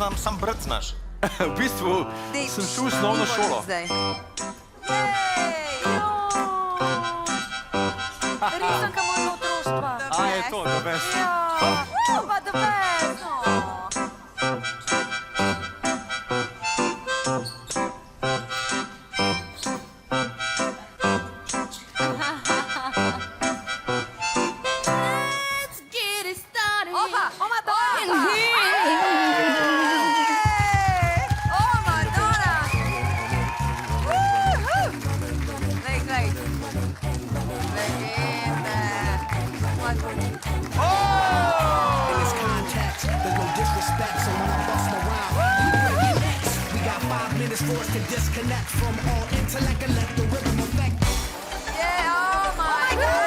znam, sam brat znaš. V bistvu sem šel v osnovno šolo. Risanka mojega otroštva. A je to, the best. Ja, pa the best. Opa, oma to! Forced to disconnect from all intellect and let the rhythm affect. Yeah, oh my God!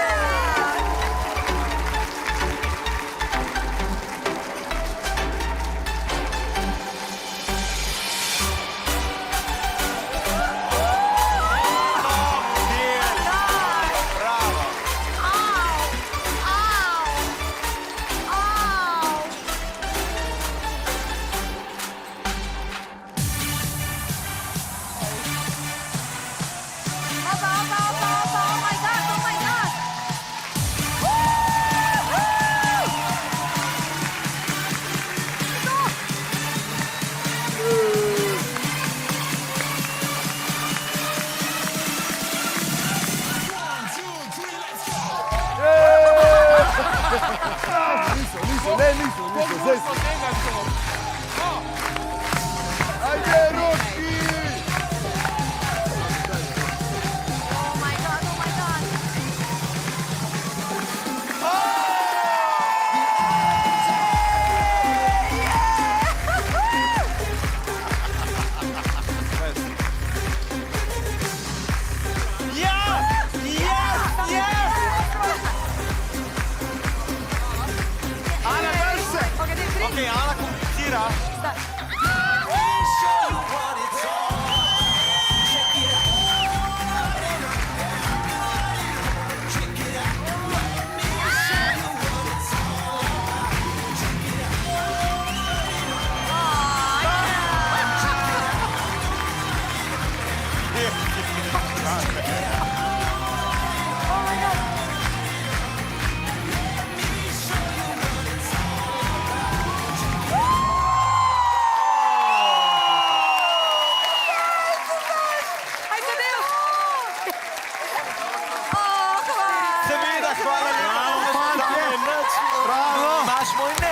Bravo. Au! Au! Au! Opa, opa, opa, opa, oh my God, oh my God! Zdaj si. Ajde, Roki! Oh my God, oh my God! Ja! Yes! Yes! Ana, drž se! Okay, Ok, Ana komplicira. Zdaj.